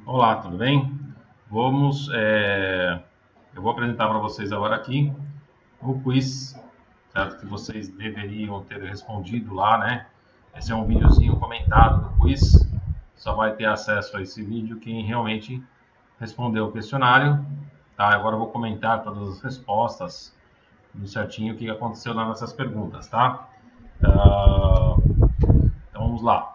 Olá, tudo bem? Eu vou apresentar para vocês agora aqui o quiz, certo? Que vocês deveriam ter respondido lá, né? Esse é um videozinho comentado do quiz. Só vai ter acesso a esse vídeo quem realmente respondeu o questionário, tá? Agora eu vou comentar todas as respostas, do certinho o que aconteceu nas nossas perguntas, tá? Ah, então vamos lá.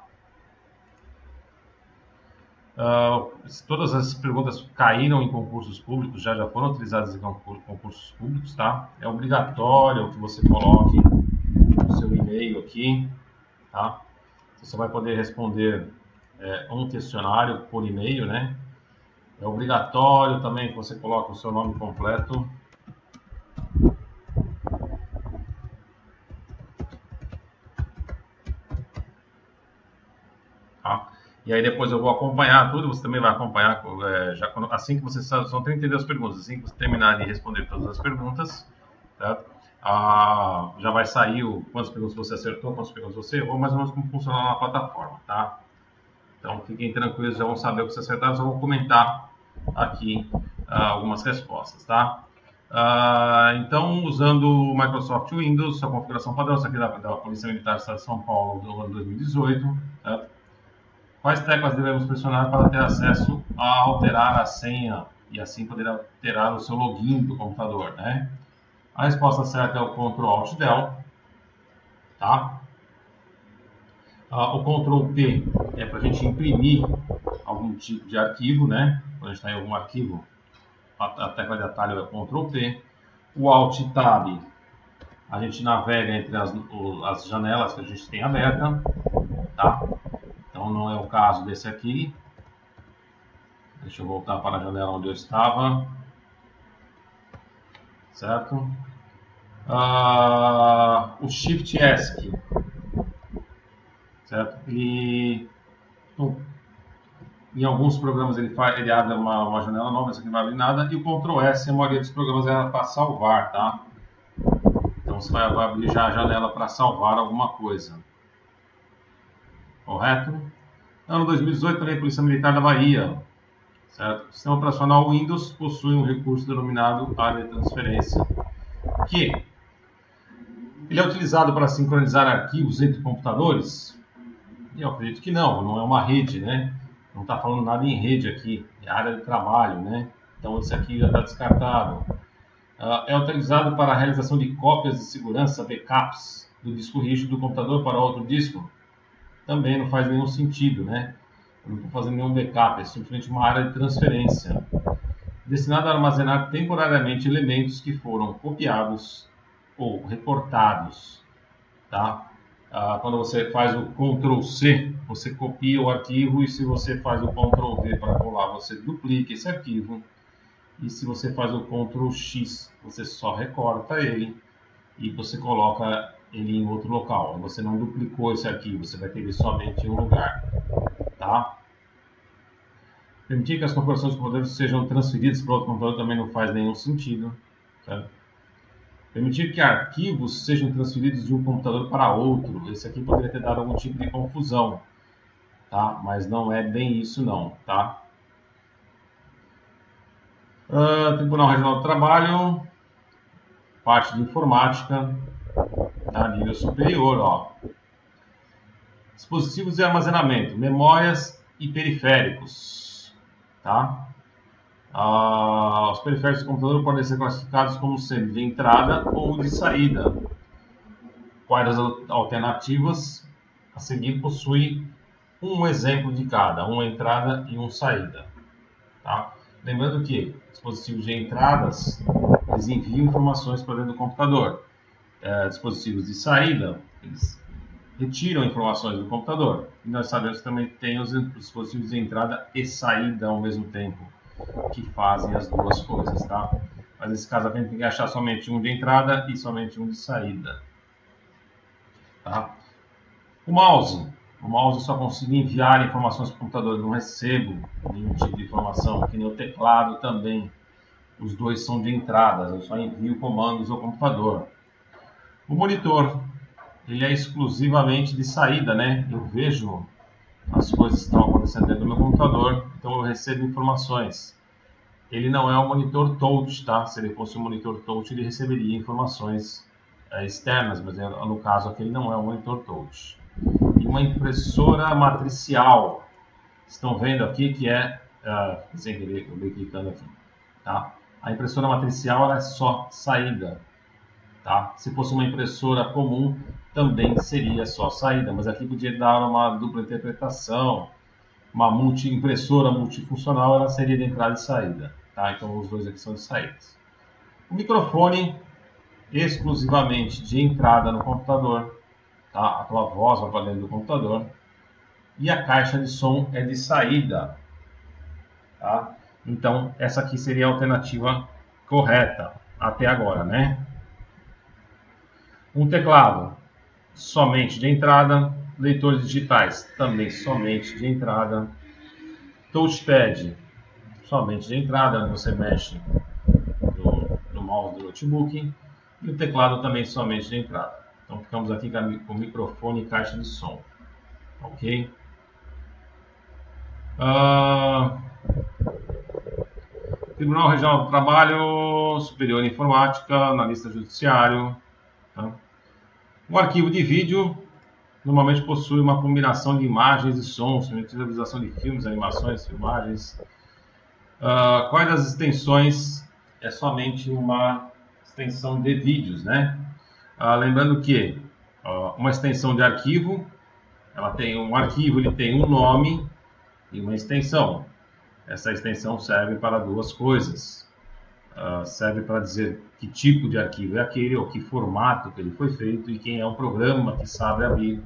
Todas as perguntas caíram em concursos públicos, já foram utilizadas em concursos públicos, tá? É obrigatório que você coloque o seu e-mail aqui, tá? Você vai poder responder um questionário por e-mail, né? É obrigatório também que você coloque o seu nome completo, tá? E aí depois eu vou acompanhar tudo, você também vai acompanhar, assim que você, são 32 perguntas, assim que você terminar de responder todas as perguntas, tá? Já vai sair quantas perguntas você acertou, quantas perguntas você errou, mais ou menos como funciona na plataforma, tá? Então fiquem tranquilos, já vão saber o que você acertaram, só vou comentar aqui algumas respostas, tá? Então, usando o Microsoft Windows, sua configuração padrão, essa aqui da Polícia Militar do Estado de São Paulo do ano 2018, tá? Quais teclas devemos pressionar para ter acesso a alterar a senha e assim poder alterar o seu login do computador, né? A resposta certa é o Ctrl Alt Del, tá? O Ctrl P é para a gente imprimir algum tipo de arquivo, né? Quando a gente está em algum arquivo, a tecla de atalho é Ctrl P. O Alt Tab, a gente navega entre as janelas que a gente tem aberta, tá? Então não é o caso desse aqui. Deixa eu voltar para a janela onde eu estava, certo? O Shift ESC, certo? Em alguns programas ele abre uma janela nova, essa aqui não vai abrir nada, e o Ctrl S, a maioria dos programas é para salvar, tá? Então você vai abrir já a janela para salvar alguma coisa. Correto? Ano 2018, também Polícia Militar da Bahia, certo? O sistema operacional Windows possui um recurso denominado área de transferência, que ele é utilizado para sincronizar arquivos entre computadores. E eu acredito que não é uma rede, né? Não está falando nada em rede aqui, é área de trabalho, né? Então esse aqui já está descartado. É utilizado para a realização de cópias de segurança, backups, do disco rígido do computador para outro disco. Também não faz nenhum sentido, né? Eu não estou fazendo nenhum backup, é simplesmente uma área de transferência. Destinada a armazenar temporariamente elementos que foram copiados ou reportados, tá? Quando você faz o Ctrl C, você copia o arquivo, e se você faz o Ctrl V para colar, você duplica esse arquivo. E se você faz o Ctrl X, você só recorta ele e você coloca ele em outro local. Você não duplicou esse arquivo, você vai ter ele somente em um lugar, tá? Permitir que as configurações do computador sejam transferidas para outro computador também não faz nenhum sentido, certo? Permitir que arquivos sejam transferidos de um computador para outro. Esse aqui poderia ter dado algum tipo de confusão, tá? Mas não é bem isso não, tá? Tribunal Regional do Trabalho, parte de informática, tá? Nível superior, ó. Dispositivos de armazenamento, memórias e periféricos, tá? Os periféricos do computador podem ser classificados como sendo de entrada ou de saída. Quais as alternativas a seguir possuem um exemplo de cada, uma entrada e uma saída, tá? Lembrando que dispositivos de entradas, eles enviam informações para dentro do computador. Dispositivos de saída, eles retiram informações do computador. E nós sabemos que também tem os dispositivos de entrada e saída ao mesmo tempo, que fazem as duas coisas, tá? Mas nesse caso a gente tem que achar somente um de entrada e somente um de saída, tá? O mouse só consigo enviar informações para o computador, não recebo nenhum tipo de informação, que nem o teclado também. Os dois são de entrada, eu só envio comandos ao computador. O monitor, ele é exclusivamente de saída, né? Eu vejo as coisas estão acontecendo dentro do meu computador, então eu recebo informações. Ele não é um monitor touch, tá? Se ele fosse um monitor touch, ele receberia informações externas, mas no caso aqui ele não é um monitor touch. E uma impressora matricial. Estão vendo aqui que é, sem querer, eu vou clicando aqui, tá? A impressora matricial ela é só saída, tá? Se fosse uma impressora comum, também seria só saída, mas aqui podia dar uma dupla interpretação. Uma impressora multifuncional ela seria de entrada e saída, tá? Então os dois aqui são de saídas. O microfone exclusivamente de entrada no computador, tá? A tua voz vai para dentro do computador. E a caixa de som é de saída, tá? Então essa aqui seria a alternativa correta até agora, né? Um teclado somente de entrada, leitores digitais também somente de entrada, touchpad somente de entrada, onde você mexe no mouse do notebook, e o teclado também somente de entrada. Então ficamos aqui com o microfone e caixa de som, ok? Tribunal Regional do Trabalho, Superior em Informática, Analista Judiciário. Tá? Um arquivo de vídeo normalmente possui uma combinação de imagens e sons, visualização de filmes, animações, filmagens. Quais das extensões é somente uma extensão de vídeos, né? Lembrando que uma extensão de arquivo, ela tem um arquivo, ele tem um nome e uma extensão. Essa extensão serve para duas coisas. Serve para dizer que tipo de arquivo é aquele, ou que formato que ele foi feito, e quem é o programa que sabe abrir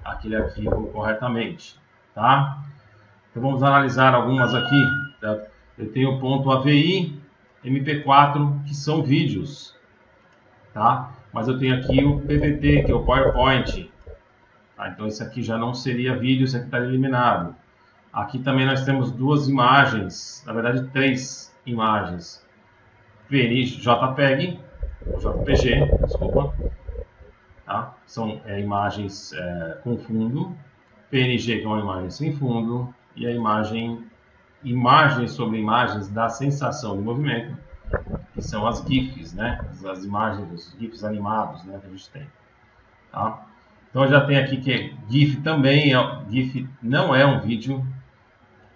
aquele arquivo corretamente, tá? Então vamos analisar algumas aqui. Tá? Eu tenho o ponto AVI, MP4, que são vídeos, tá? Mas eu tenho aqui o PPT, que é o PowerPoint. Tá? Então esse aqui já não seria vídeo, esse aqui está eliminado. Aqui também nós temos duas imagens, na verdade 3 imagens. JPEG, JPG, desculpa, tá? São imagens com fundo, PNG que é uma imagem sem fundo, e a imagens sobre imagens da sensação de movimento, que são as GIFs, né? As imagens, os GIFs animados, né? Que a gente tem, tá? Então eu já tenho aqui que GIF também GIF não é um vídeo,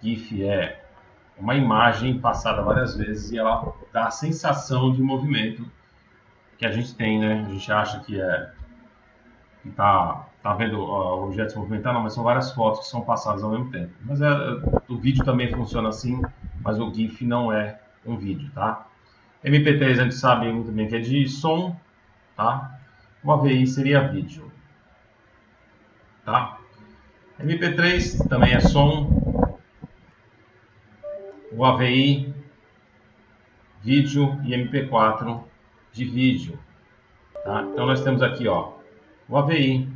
GIF é uma imagem passada várias vezes e ela dá a sensação de movimento que a gente tem, né? A gente acha que tá vendo objetos se movimentar, não, mas são várias fotos que são passadas ao mesmo tempo. Mas o vídeo também funciona assim, mas o GIF não é um vídeo, tá? MP3 a gente sabe muito bem que é de som, tá? O AVI seria vídeo, tá? MP3 também é som. O AVI, vídeo, e MP4 de vídeo. Tá? Então nós temos aqui o AVI,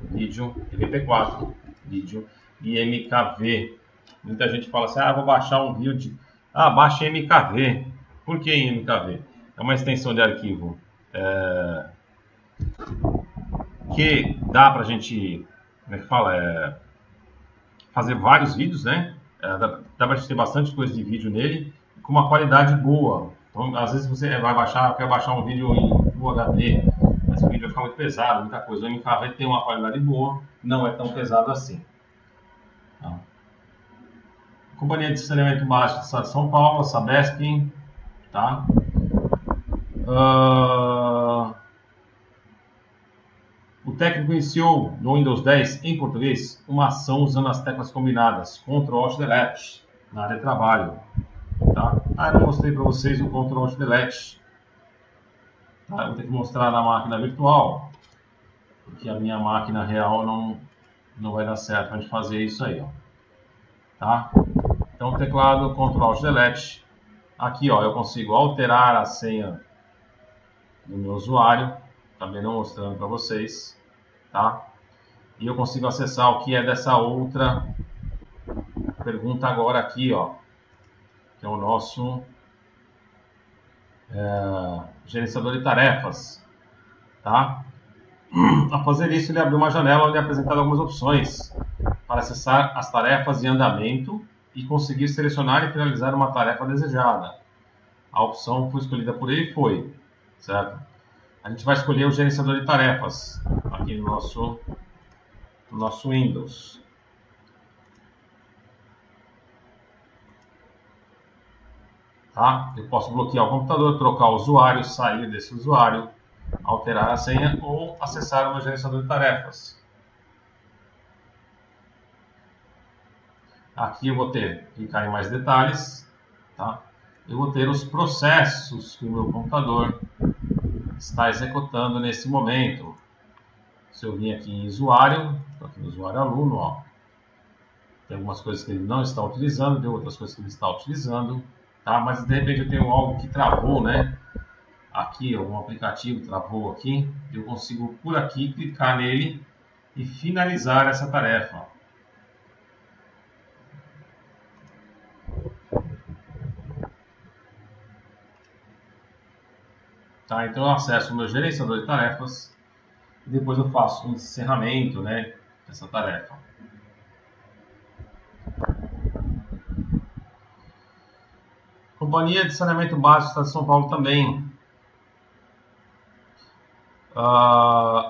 vídeo, MP4, vídeo, e MKV. Muita gente fala assim, vou baixar um vídeo. Baixe MKV. Por que em MKV? É uma extensão de arquivo que dá pra gente, como é que fala? Fazer vários vídeos, né? Dá pra gente ter bastante coisa de vídeo nele, com uma qualidade boa. Então, às vezes você vai baixar, quer baixar um vídeo em Full HD, mas o vídeo vai ficar muito pesado, muita coisa. O MKV tem uma qualidade boa, não é tão pesado assim. Tá? Companhia de Saneamento Básico do Estado de São Paulo, Sabesp, tá? O técnico iniciou no Windows 10 em português uma ação usando as teclas combinadas Ctrl Alt Delete na área de trabalho. Tá? Eu não mostrei para vocês o Ctrl Alt Delete. Tá? Eu vou ter que mostrar na máquina virtual, porque a minha máquina real não vai dar certo para a gente fazer isso aí. Tá? Então o teclado Ctrl Alt Delete. Aqui eu consigo alterar a senha do meu usuário, também não mostrando para vocês, tá? E eu consigo acessar o que é dessa outra pergunta agora aqui, que é o nosso gerenciador de tarefas, tá? Ao fazer isso, ele abriu uma janela onde é apresentado algumas opções para acessar as tarefas em andamento e conseguir selecionar e finalizar uma tarefa desejada. A opção que foi escolhida por ele foi, certo? A gente vai escolher o gerenciador de tarefas aqui no nosso Windows. Tá? Eu posso bloquear o computador, trocar o usuário, sair desse usuário, alterar a senha ou acessar o meu gerenciador de tarefas. Aqui eu vou clicar em mais detalhes, tá? Eu vou ter os processos que o meu computador está executando nesse momento. Se eu vim aqui em usuário, estou aqui no usuário aluno, ó, tem algumas coisas que ele não está utilizando, tem outras coisas que ele está utilizando, tá? Mas de repente eu tenho algo que travou, né? Aqui, algum aplicativo travou aqui, eu consigo por aqui clicar nele e finalizar essa tarefa. Tá? Então eu acesso o meu gerenciador de tarefas e depois eu faço um encerramento, né, dessa tarefa. Companhia de Saneamento Básico do Estado de São Paulo também.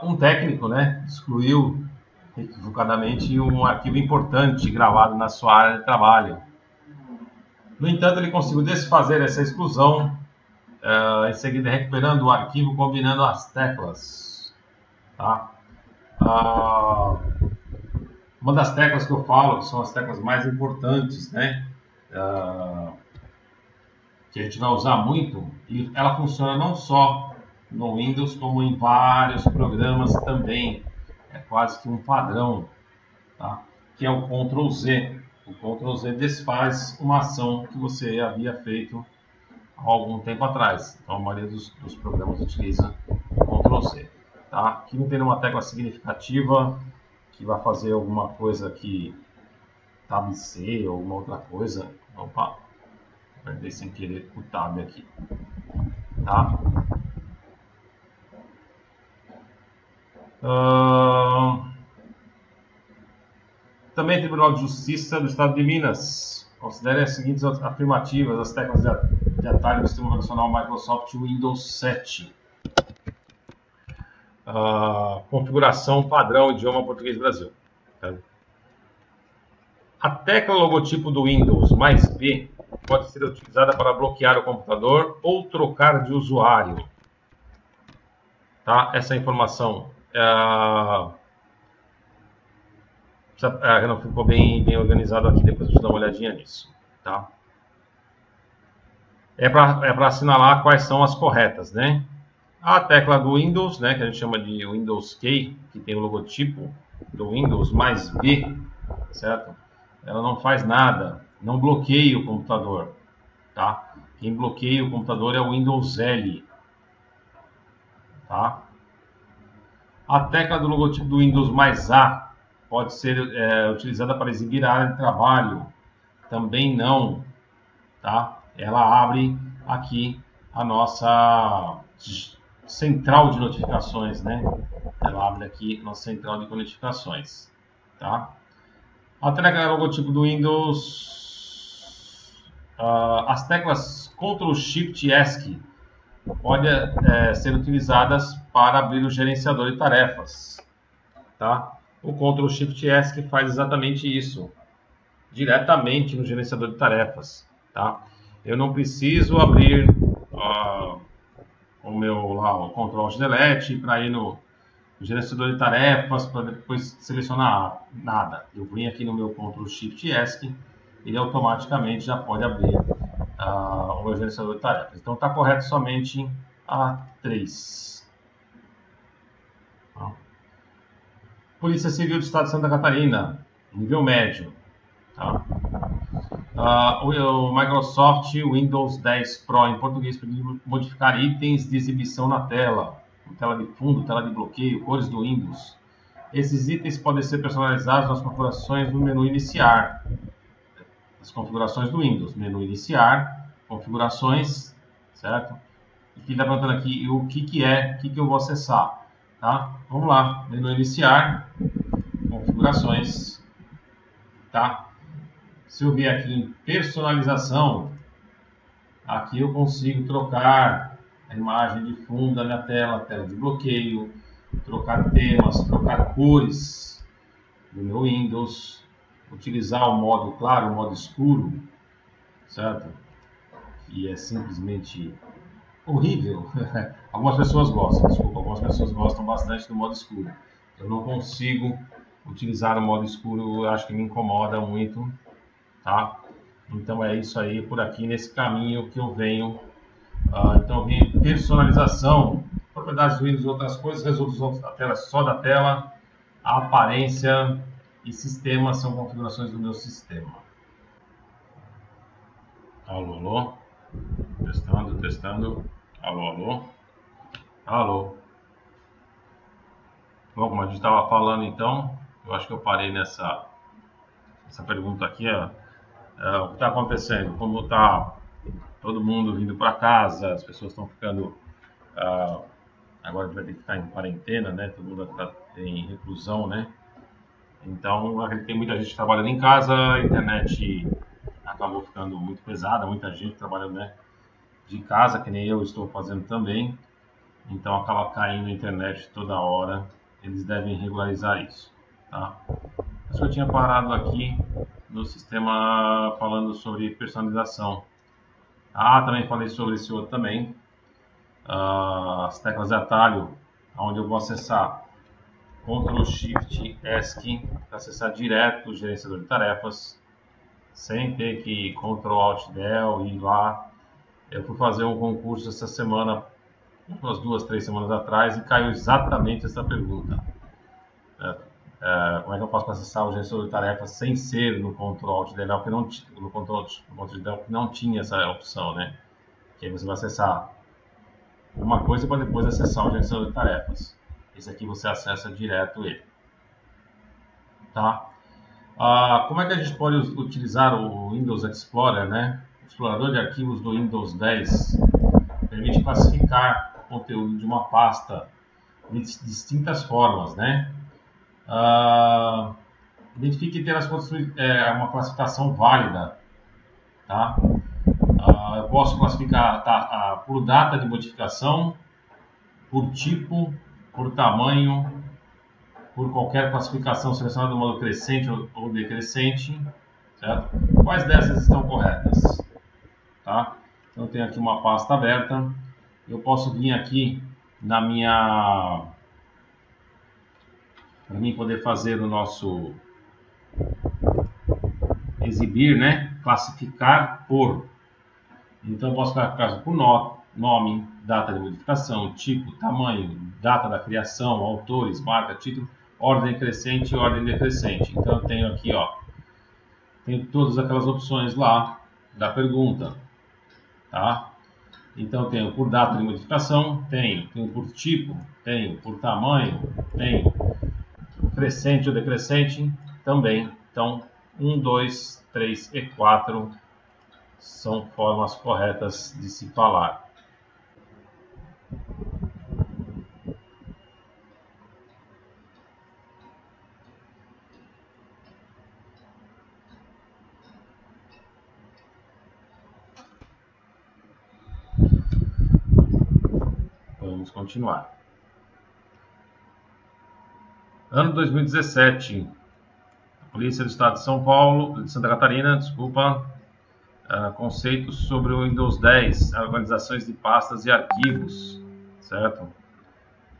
Um técnico, né, excluiu equivocadamente um arquivo importante gravado na sua área de trabalho. No entanto, ele conseguiu desfazer essa exclusão, em seguida recuperando o arquivo, combinando as teclas. Tá? Uma das teclas que eu falo, que são as teclas mais importantes, né, que a gente vai usar muito, e ela funciona não só no Windows, como em vários programas também. É quase que um padrão, tá? Que é o Ctrl Z. O Ctrl Z desfaz uma ação que você havia feito há algum tempo atrás. Então a maioria dos programas utiliza o Ctrl Z. Tá? Aqui não tem nenhuma tecla significativa que vai fazer alguma coisa que Tab C ou alguma outra coisa. Opa, perdi sem querer o Tab aqui. Tá? Também Tribunal de Justiça do Estado de Minas considere as seguintes afirmativas: as teclas de atalho do sistema operacional Microsoft Windows 7. Configuração padrão idioma português Brasil. A tecla logotipo do Windows mais B pode ser utilizada para bloquear o computador ou trocar de usuário. Tá? Essa informação não ficou bem organizado aqui, depois a gente dá uma olhadinha nisso. Tá? É para assinalar quais são as corretas, né? A tecla do Windows, né, que a gente chama de Windows Key, que tem o logotipo do Windows mais B, certo? Ela não faz nada, não bloqueia o computador, tá? Quem bloqueia o computador é o Windows L, tá? A tecla do logotipo do Windows mais A pode ser utilizada para exibir a área de trabalho, também não, tá? Ela abre aqui a nossa central de notificações, né? Ela abre aqui nossa central de notificações, tá? A tecla logotipo do Windows, as teclas Ctrl Shift ESC podem ser utilizadas para abrir o gerenciador de tarefas, tá? O Ctrl Shift ESC faz exatamente isso, diretamente no gerenciador de tarefas, tá? Eu não preciso abrir o Ctrl Delete para ir no gerenciador de tarefas para depois selecionar nada. Eu venho aqui no meu Ctrl Shift ESC, ele automaticamente já pode abrir o meu gerenciador de tarefas. Então está correto somente a 3. Polícia Civil do Estado de Santa Catarina, nível médio. Tá? O Microsoft Windows 10 Pro em português permite modificar itens de exibição na tela, tela de fundo, tela de bloqueio, cores do Windows. Esses itens podem ser personalizados nas configurações do menu iniciar. As configurações do Windows, menu iniciar, configurações, certo? E ele está perguntando aqui o que eu vou acessar, tá? Vamos lá, menu iniciar, configurações. tá? Se eu vier aqui em personalização, aqui eu consigo trocar a imagem de fundo da minha tela de bloqueio, trocar temas, trocar cores do meu Windows, utilizar o modo claro, o modo escuro, certo? E é simplesmente horrível. Algumas pessoas gostam, desculpa, algumas pessoas gostam bastante do modo escuro. Eu não consigo utilizar o modo escuro, eu acho que me incomoda muito, tá? Então é isso aí, por aqui nesse caminho que eu venho. Então eu vim personalização, propriedades do Windows e outras coisas, resolução da tela só da tela, a aparência e sistema são configurações do meu sistema. Alô, alô? Testando, testando. Alô, alô? Alô? Bom, como a gente estava falando então, eu acho que eu parei nessa pergunta aqui. O que está acontecendo? Como está todo mundo vindo para casa, as pessoas estão ficando... agora vai ter que ficar em quarentena, né? Todo mundo está em reclusão, né? Então, tem muita gente trabalhando em casa, a internet acabou ficando muito pesada, muita gente trabalhando, né, de casa, que nem eu estou fazendo também. Então, acaba caindo a internet toda hora. Eles devem regularizar isso, tá? Mas eu tinha parado aqui no sistema falando sobre personalização. Também falei sobre esse outro também. As teclas de atalho, onde eu vou acessar Ctrl Shift ESC para acessar direto o gerenciador de tarefas, sem ter que Ctrl Alt Del e ir lá. Eu fui fazer um concurso essa semana, umas 2, 3 semanas atrás, e caiu exatamente essa pergunta. Como é que eu posso acessar o gerenciador de tarefas sem ser no Ctrl Alt Del, porque no Ctrl Alt Del não tinha essa opção, né? Que aí você vai acessar uma coisa para depois acessar o gerenciador de tarefas. Esse aqui você acessa direto ele, tá? Como é que a gente pode utilizar o Windows Explorer, né? O explorador de arquivos do Windows 10 permite classificar o conteúdo de uma pasta de distintas formas, né? Identifique e ter uma classificação válida, tá? Eu posso classificar por data de modificação, por tipo, por tamanho, por qualquer classificação selecionada no modo crescente ou decrescente, certo? Quais dessas estão corretas? Tá? Então eu tenho aqui uma pasta aberta, eu posso vir aqui na minha... para mim poder fazer o nosso exibir, né? Classificar por. Então eu posso classificar por nome, data de modificação, tipo, tamanho, data da criação, autores, marca, título, ordem crescente e ordem decrescente. Então eu tenho aqui, tenho todas aquelas opções lá da pergunta, tá? Então eu tenho por data de modificação, tenho por tipo, tenho por tamanho, tenho crescente ou decrescente também. Então 1, 2, 3 e 4 são formas corretas de se falar. Vamos continuar. Ano 2017. A Polícia do Estado de São Paulo, de Santa Catarina, conceitos sobre o Windows 10, organizações de pastas e arquivos, certo?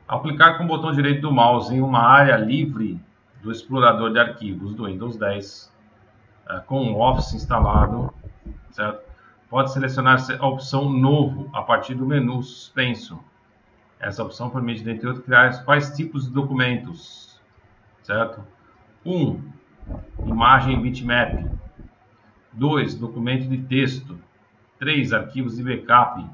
Ao clicar com o botão direito do mouse em uma área livre do explorador de arquivos do Windows 10, com o Office instalado, certo? Pode selecionar a opção Novo a partir do menu suspenso. Essa opção permite, dentre outros, criar quais tipos de documentos, certo? 1. Imagem bitmap. 2. Documento de texto. 3. Arquivos de backup.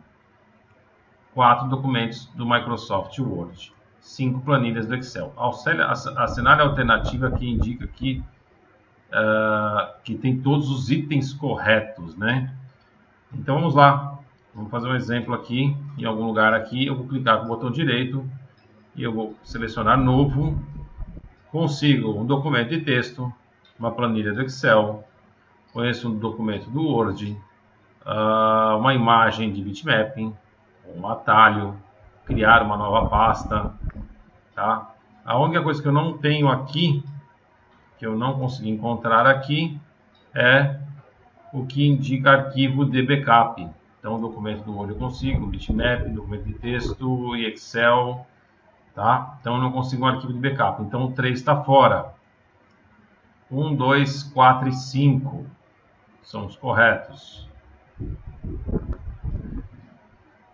4. Documentos do Microsoft Word. 5. Planilhas do Excel. Assinale a alternativa que indica que tem todos os itens corretos, né? Então vamos lá. Vamos fazer um exemplo aqui. Em algum lugar aqui, eu vou clicar com o botão direito e eu vou selecionar Novo. Consigo um documento de texto, uma planilha do Excel, conheço um documento do Word, uma imagem de bitmapping, um atalho, criar uma nova pasta, tá? A única coisa que eu não tenho aqui, que eu não consegui encontrar aqui, é o que indica arquivo de backup. Então, documento do Word eu consigo, bitmap, documento de texto e Excel, tá? Então, eu não consigo um arquivo de backup. Então, o 3 está fora. 1, 2, 4 e 5 são os corretos.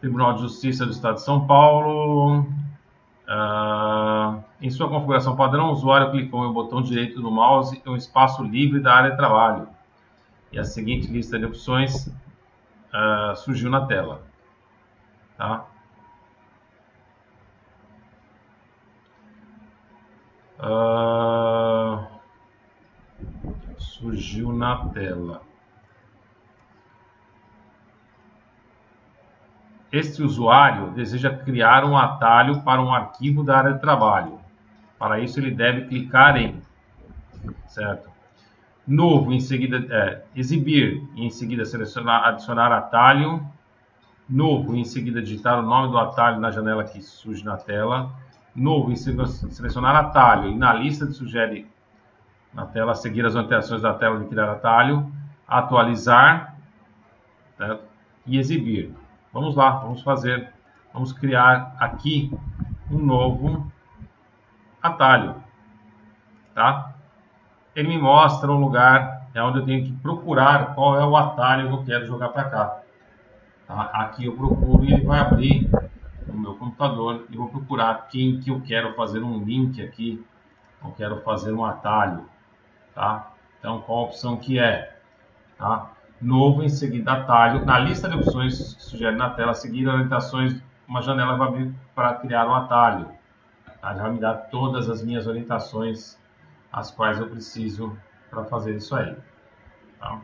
Tribunal de Justiça do Estado de São Paulo. Em sua configuração padrão, o usuário clicou no botão direito do mouse em um espaço livre da área de trabalho. E a seguinte lista de opções surgiu na tela. Tá? Surgiu na tela. Este usuário deseja criar um atalho para um arquivo da área de trabalho. Para isso, ele deve clicar em, certo? Novo, em seguida, exibir, e em seguida selecionar, adicionar atalho. Novo, em seguida digitar o nome do atalho na janela que surge na tela. Novo, em seguida selecionar atalho e na lista de sugere na tela seguir as orientações da tela de criar atalho. Atualizar, certo? E exibir. Vamos lá, vamos criar aqui um novo atalho, tá? Ele me mostra um lugar onde eu tenho que procurar qual é o atalho que eu quero jogar para cá. Tá? Aqui eu procuro e ele vai abrir no meu computador e vou procurar quem que eu quero fazer um link aqui, eu quero fazer um atalho, tá? Então qual a opção que é, tá? Novo, em seguida atalho, na lista de opções que sugere na tela, seguir orientações, uma janela vai abrir para criar um atalho, tá? Já vai me dar todas as minhas orientações, as quais eu preciso para fazer isso aí, tá?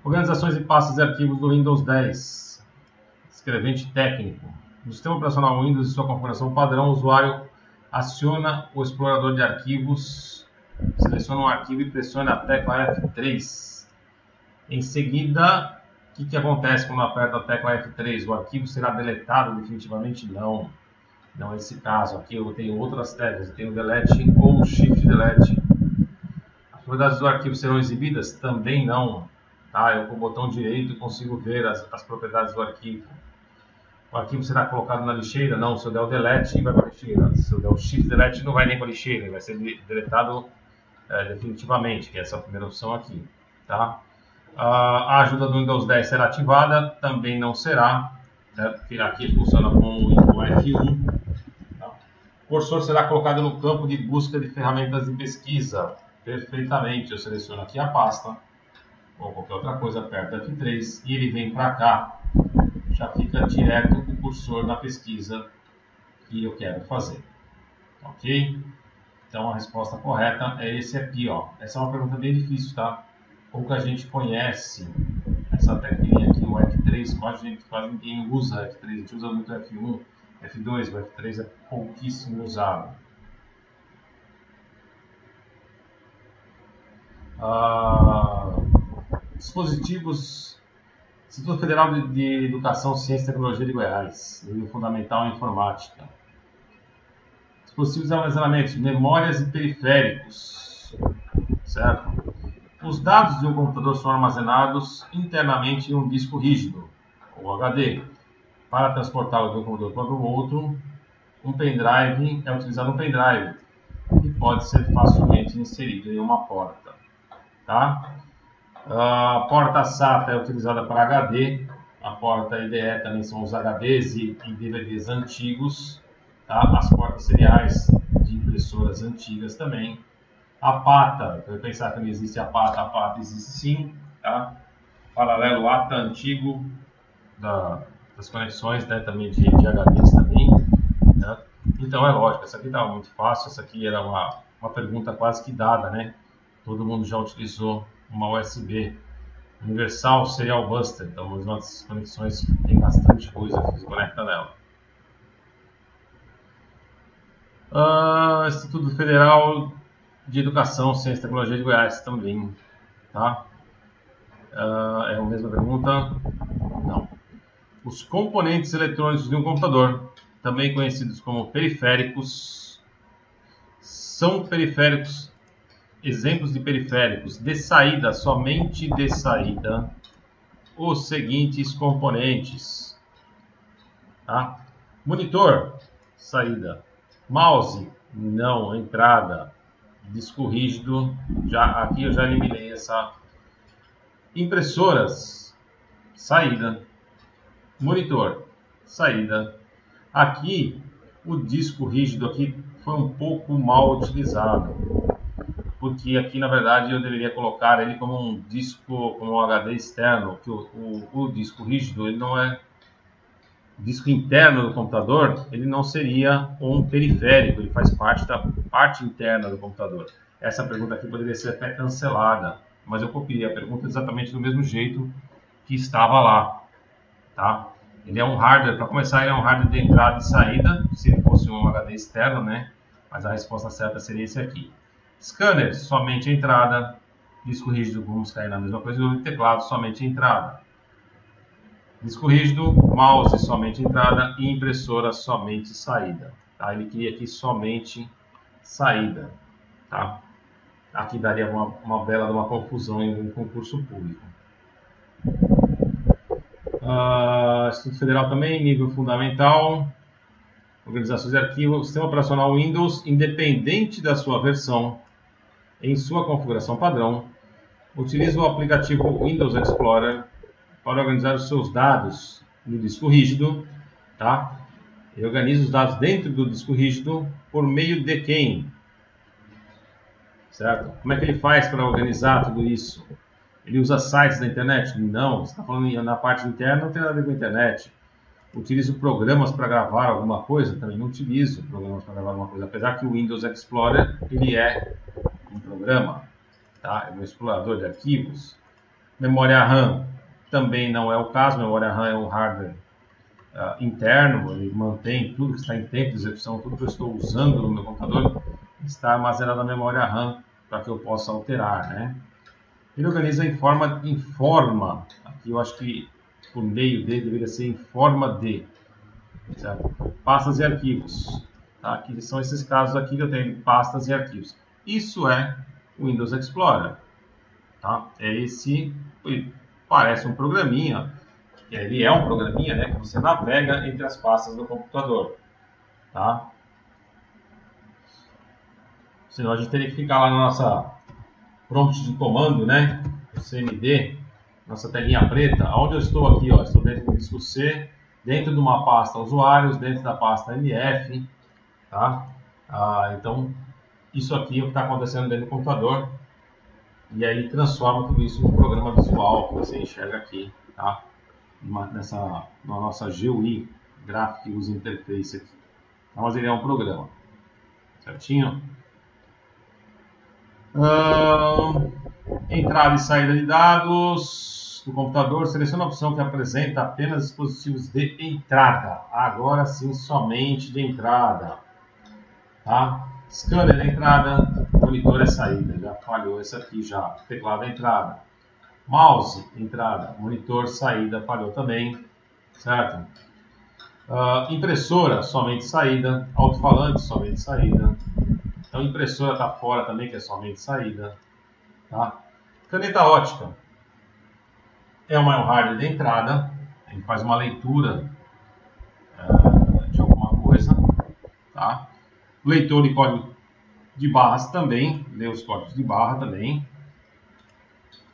Organizações e pastas de arquivos do Windows 10, escrevente técnico. No sistema operacional Windows e sua configuração padrão, o usuário aciona o explorador de arquivos, seleciona um arquivo e pressiona a tecla F3. Em seguida, o que acontece quando aperta a tecla F3? O arquivo será deletado definitivamente? Não. Não é esse caso. Aqui eu tenho outras teclas. Eu tenho Delete ou Shift Delete. As propriedades do arquivo serão exibidas? Também não. Tá? Eu com o botão direito consigo ver as propriedades do arquivo. O arquivo será colocado na lixeira? Não. Se eu der o Delete, vai para a lixeira. Se eu der o Shift Delete, não vai nem para a lixeira. Ele vai ser deletado definitivamente, que é essa primeira opção aqui. Tá? A ajuda do Windows 10 será ativada? Também não será, certo? Porque aqui funciona com o F1. Tá? O cursor será colocado no campo de busca de ferramentas de pesquisa. Perfeitamente, eu seleciono aqui a pasta, ou qualquer outra coisa, aperto F3 e ele vem para cá. Já fica direto o cursor na pesquisa que eu quero fazer. Ok? Então a resposta correta é esse aqui, ó. Essa é uma pergunta bem difícil, tá? Pouca gente conhece essa teclinha aqui, o F3, quase ninguém usa F3, a gente usa muito F1, F2, o F3 é pouquíssimo usado. Dispositivos, Instituto Federal de Educação, Ciência e Tecnologia de Goiás, nível fundamental em informática. Dispositivos de armazenamento, memórias e periféricos, certo? Os dados de um computador são armazenados internamente em um disco rígido, ou HD. Para transportá-lo de um computador para o outro, um pendrive é utilizado um pendrive, que pode ser facilmente inserido em uma porta. Tá? A porta SATA é utilizada para HD, a porta IDE também são os HDs e DVDs antigos, tá? As portas seriais de impressoras antigas também. A PATA, eu pensar que não existe a PATA existe sim, tá? Paralelo ATA antigo das conexões, né? Também de HDs também, né? Então é lógico, essa aqui estava muito fácil, essa aqui era uma pergunta quase que dada, né? Todo mundo já utilizou uma USB Universal Serial Buster, então as nossas conexões tem bastante coisa que se conecta nela. Instituto Federal de Educação, Ciência e Tecnologia de Goiás também, tá? É a mesma pergunta? Não. Os componentes eletrônicos de um computador, também conhecidos como periféricos, são periféricos, exemplos de periféricos de saída, somente de saída, os seguintes componentes, tá? Monitor, saída. Mouse, não, entrada. Disco rígido, aqui eu já eliminei essa. Impressoras, saída. Monitor, saída. Aqui, o disco rígido aqui foi um pouco mal utilizado, porque aqui na verdade eu deveria colocar ele como um disco, como um HD externo, que o disco rígido ele não é disco interno do computador, ele não seria um periférico, ele faz parte da parte interna do computador. Essa pergunta aqui poderia ser até cancelada, mas eu copiei a pergunta exatamente do mesmo jeito que estava lá, tá? Ele é um hardware, para começar, ele é um hardware de entrada e saída, se ele fosse um HD externo, né? Mas a resposta certa seria esse aqui. Scanner, somente entrada. Disco rígido, vamos cair na mesma coisa. E teclado, somente entrada. Disco rígido, mouse, somente entrada. E impressora, somente saída. Tá? Ele queria aqui somente saída. Tá? Aqui daria uma bela uma confusão em um concurso público. Instituto Federal também, nível fundamental. Organizações de arquivo, sistema operacional Windows, independente da sua versão, em sua configuração padrão, utiliza o aplicativo Windows Explorer para organizar os seus dados no disco rígido, tá? Ele organiza os dados dentro do disco rígido por meio de quem? Certo? Como é que ele faz para organizar tudo isso? Ele usa sites da internet? Não, você está falando na parte interna, não tem nada a ver com a internet. Utilizo programas para gravar alguma coisa? Também não utilizo programas para gravar alguma coisa, apesar que o Windows Explorer ele é um programa, tá? É um explorador de arquivos. Memória RAM também não é o caso, memória RAM é um hardware interno, ele mantém tudo que está em tempo de execução, tudo que eu estou usando no meu computador está armazenado na memória RAM para que eu possa alterar, né? Ele organiza em forma, aqui eu acho que por meio de, deveria ser em forma de, certo? Pastas e arquivos. Tá? Aqui são esses casos aqui que eu tenho pastas e arquivos. Isso é o Windows Explorer. Tá? Parece um programinha, ele é um programinha, né, que você navega entre as pastas do computador. Tá? Senão a gente teria que ficar lá na nossa prompt de comando, né, o CMD, nossa telinha preta, onde eu estou aqui, ó, estou dentro do disco C, dentro de uma pasta usuários, dentro da pasta MF, tá? Então, isso aqui é o que está acontecendo dentro do computador, e aí transforma tudo isso num programa visual que você enxerga aqui, tá? Na nossa GUI, Graphic User Interface aqui. Então, mas ele é um programa, certinho? Entrada e saída de dados do computador, seleciona a opção que apresenta apenas dispositivos de entrada. Agora sim, somente de entrada. Tá? Scanner é entrada, monitor é saída. Já falhou esse aqui já. Teclado é entrada. Mouse, entrada. Monitor, saída, falhou também. Certo? Impressora, somente saída. Alto-falante, somente saída. Então, impressora está fora também, que é somente saída. Tá? Caneta ótica é um hardware de entrada, ele faz uma leitura de alguma coisa. Tá? Leitor de código de barras também, lê os códigos de barra também.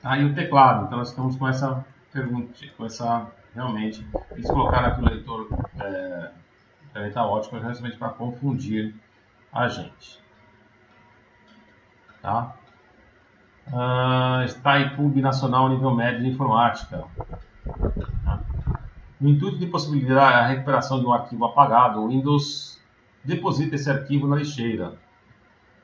E o teclado, então nós estamos com essa pergunta, realmente, eles colocaram aqui o leitor caneta ótica, realmente para confundir a gente. Tá? Está em PUB Nacional Nível Médio de Informática. Tá? No intuito de possibilitar a recuperação de um arquivo apagado, o Windows deposita esse arquivo na lixeira.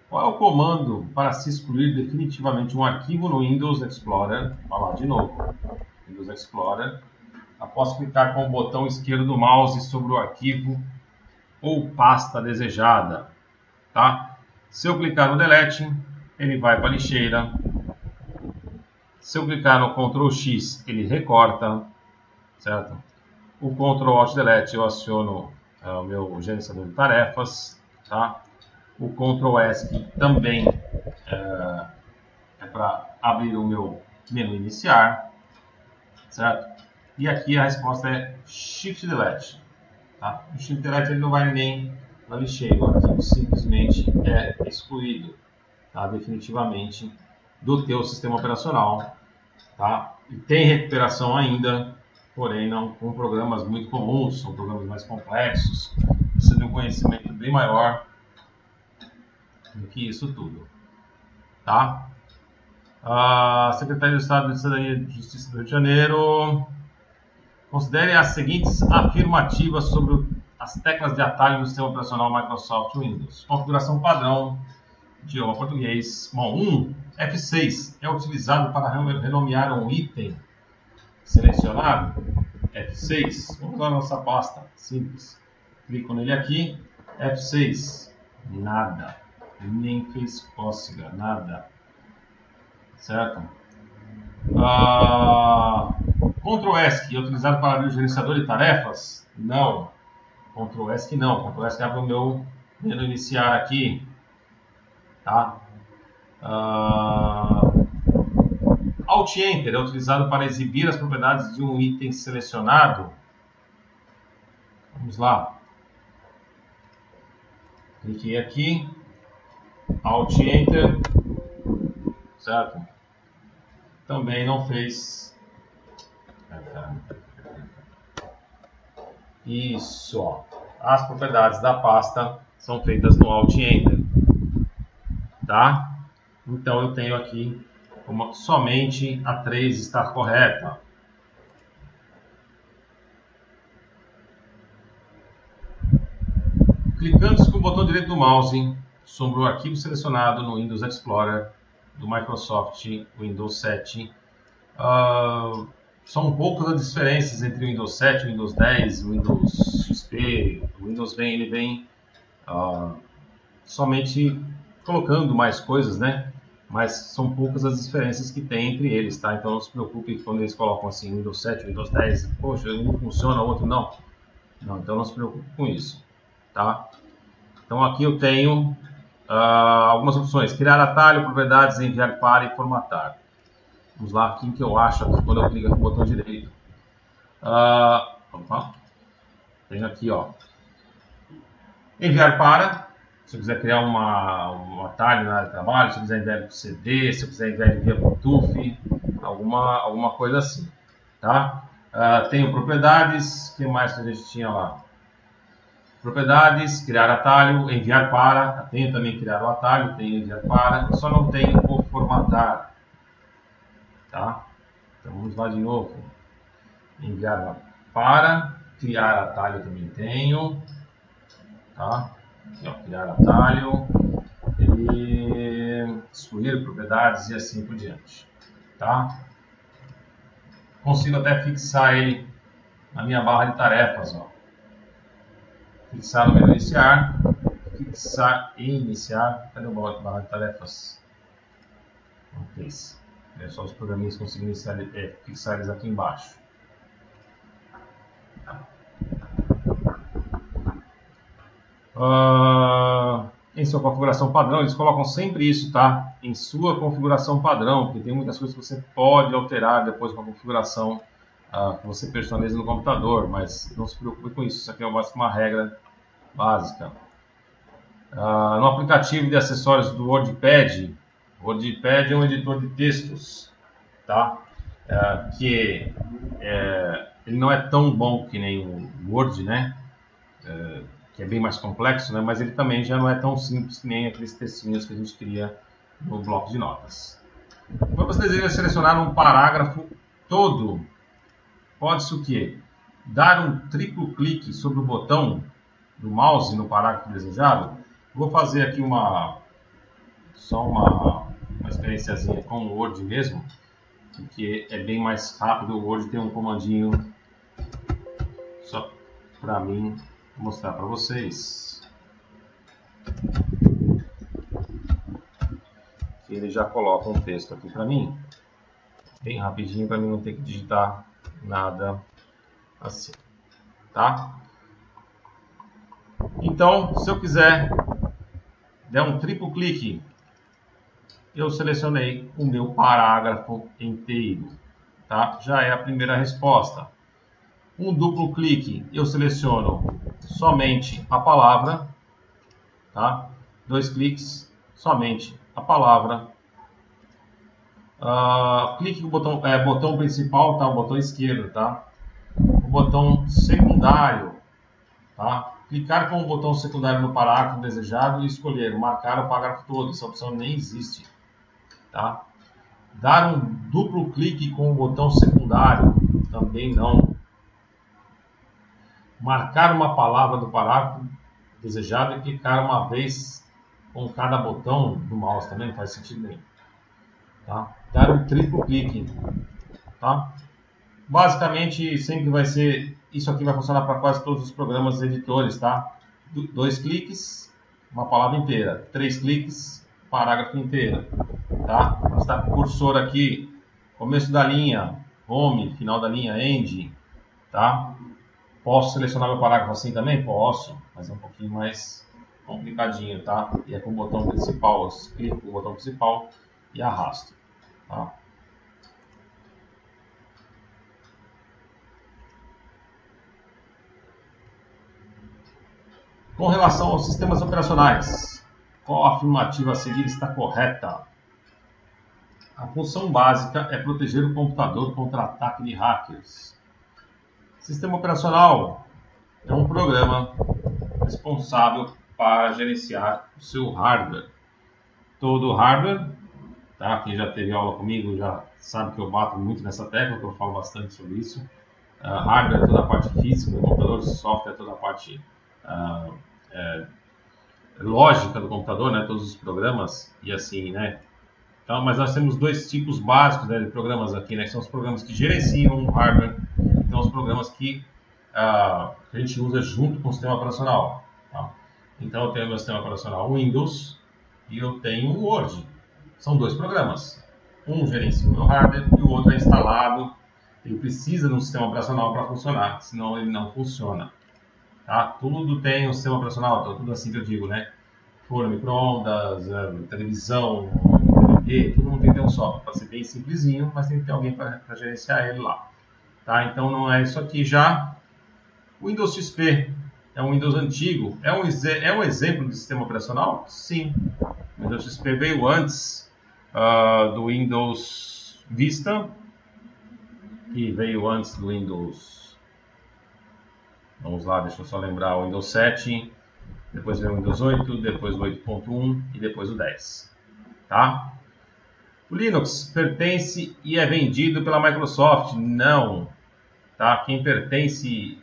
Qual é o comando para se excluir definitivamente um arquivo no Windows Explorer? Vamos lá de novo. Windows Explorer. Após clicar com o botão esquerdo do mouse sobre o arquivo ou pasta desejada. Tá? Se eu clicar no Delete, ele vai para a lixeira. Se eu clicar no Ctrl X, ele recorta, certo? O Ctrl Alt Delete eu aciono o meu gerenciador de tarefas, tá? O Ctrl ESC também é para abrir o meu menu iniciar, certo? E aqui a resposta é Shift Delete, tá? O Shift Delete ele não vai nem na lixeira, o arquivo simplesmente é excluído, tá? Definitivamente do teu sistema operacional, tá? E tem recuperação ainda, porém não com programas muito comuns, são programas mais complexos, precisa de um conhecimento bem maior do que isso tudo, tá? A Secretaria de Estado de Cidadania e Justiça do Rio de Janeiro considere as seguintes afirmativas sobre as teclas de atalho no sistema operacional Microsoft Windows. Configuração padrão, idioma português. Bom, 1. F6 é utilizado para renomear um item selecionado. F6. Vamos lá na nossa pasta. Simples. Clico nele aqui. F6. Nada. Nem fez cócega. Nada. Certo? Ctrl ESC é utilizado para abrir o gerenciador de tarefas? Não. Ctrl ESC não. Ctrl ESC abre o meu menu iniciar aqui. Tá? Alt Enter é utilizado para exibir as propriedades de um item selecionado. Vamos lá. Cliquei aqui. Alt Enter. Certo? Também não fez. Isso. Ó. As propriedades da pasta são feitas no Alt Enter. Tá? Então eu tenho aqui somente a 3 está correta. Clicando com o botão direito do mouse sobre o arquivo selecionado no Windows Explorer do Microsoft Windows 7, são poucas as diferenças entre o Windows 7, o Windows 10, o Windows XP. O Windows ele vem somente colocando mais coisas, né? Mas são poucas as diferenças que tem entre eles, tá? Então não se preocupe quando eles colocam assim Windows 7, Windows 10, poxa, um funciona, o outro não. Não, então não se preocupe com isso, tá? Então aqui eu tenho algumas opções: criar atalho, propriedades, enviar para e formatar. Vamos lá, aqui que eu acho aqui quando eu clico no botão direito. Tenho aqui, ó, enviar para. Se eu quiser criar um atalho na área de trabalho, se eu quiser enviar para CD, se eu quiser enviar via Bluetooth, alguma coisa assim, tá? Tenho propriedades, o que mais que a gente tinha lá? Propriedades, criar atalho, enviar para. Tenho também criar o atalho, tenho enviar para, só não tenho o formatar, tá? Então vamos lá de novo. Enviar para, criar atalho também tenho, tá? Aqui, ó, criar atalho e excluir propriedades e assim por diante, tá? Consigo até fixar ele na minha barra de tarefas, ó. Fixar no menu iniciar, fixar e iniciar. Cadê o barra de tarefas? Não fez. É só os programinhas conseguirem fixar eles aqui embaixo. Em sua configuração padrão, eles colocam sempre isso, tá? Em sua configuração padrão, porque tem muitas coisas que você pode alterar depois com a configuração que você personaliza no computador, mas não se preocupe com isso, isso aqui é uma regra básica. No aplicativo de acessórios do WordPad, o WordPad é um editor de textos, tá? Que ele não é tão bom que nem o Word, né? Que é bem mais complexo, né? Mas ele também já não é tão simples que nem aqueles textinhos que a gente cria no bloco de notas. Quando você deseja selecionar um parágrafo todo, pode-se o quê? Dar um triplo clique sobre o botão do mouse no parágrafo desejado. Vou fazer aqui só uma experiênciazinha com o Word mesmo, porque é bem mais rápido. O Word tem um comandinho só para mim mostrar para vocês. Ok. ele já coloca um texto aqui para mim, bem rapidinho, para mim não ter que digitar nada assim, tá? Então, se eu quiser der um triplo clique, eu selecionei o meu parágrafo inteiro, tá? Já é a primeira resposta. Um duplo clique, eu seleciono somente a palavra, tá? 2 cliques, somente a palavra. Clique no botão, botão principal, tá? O botão esquerdo, tá? O botão secundário, tá? Clicar com o botão secundário no parágrafo desejado e escolher marcar o parágrafo todo. Essa opção nem existe, tá? Dar um duplo clique com o botão secundário, também não. Marcar uma palavra do parágrafo desejado e clicar uma vez com cada botão do mouse também não faz sentido nenhum, tá? Dar um triplo clique, tá? Basicamente sempre vai ser, isso aqui vai funcionar para quase todos os programas editores, tá? 2 cliques, uma palavra inteira. 3 cliques, parágrafo inteiro, tá? Vou estar com o cursor aqui, começo da linha, home, final da linha, end, tá? Posso selecionar meu parágrafo assim também? Posso, mas é um pouquinho mais complicadinho, tá? E é com o botão principal, eu clico no botão principal e arrasto, tá? Com relação aos sistemas operacionais, qual afirmativa a seguir está correta? A função básica é proteger o computador contra ataque de hackers. Sistema operacional é um programa responsável para gerenciar o seu hardware. Todo hardware, tá? Quem já teve aula comigo já sabe que eu bato muito nessa tecla, que eu falo bastante sobre isso. Hardware é toda a parte física do computador, software é toda a parte lógica do computador, né? Todos os programas e assim, né? Então, mas nós temos 2 tipos básicos, né, de programas aqui, né? Que são os programas que gerenciam o hardware, então os programas que a gente usa junto com o sistema operacional, tá? Então eu tenho meu sistema operacional Windows e eu tenho o Word. São 2 programas. Um gerencia o meu hardware e o outro é instalado. Ele precisa de um sistema operacional para funcionar, senão ele não funciona, tá? Tudo tem um sistema operacional, tudo assim que eu digo, né? Forno, micro-ondas, televisão, DVD, todo mundo tem que ter um software para ser bem simplesinho, mas tem que ter alguém para gerenciar ele lá, tá? Então não é isso aqui já. O Windows XP é um Windows antigo, é um exemplo de sistema operacional? Sim. O Windows XP veio antes do Windows Vista, que veio antes do Windows, vamos lá, deixa eu só lembrar, o Windows 7, depois veio o Windows 8, depois o 8.1 e depois o 10, tá? O Linux pertence e é vendido pela Microsoft? Não, tá? Quem pertence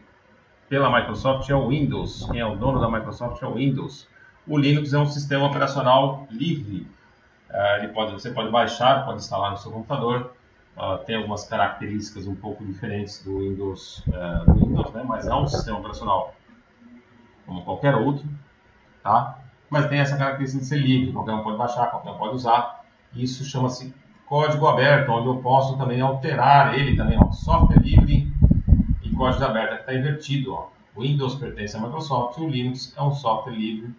pela Microsoft é o Windows, quem é o dono da Microsoft é o Windows. O Linux é um sistema operacional livre, você pode baixar, pode instalar no seu computador, tem algumas características um pouco diferentes do Windows, né? Mas é um sistema operacional como qualquer outro, tá? Mas tem essa característica de ser livre, qualquer um pode baixar, qualquer um pode usar. Isso chama-se código aberto, onde eu posso também alterar ele também, ó, software livre e código aberto, que está invertido, ó. O Windows pertence à Microsoft e o Linux é um software livre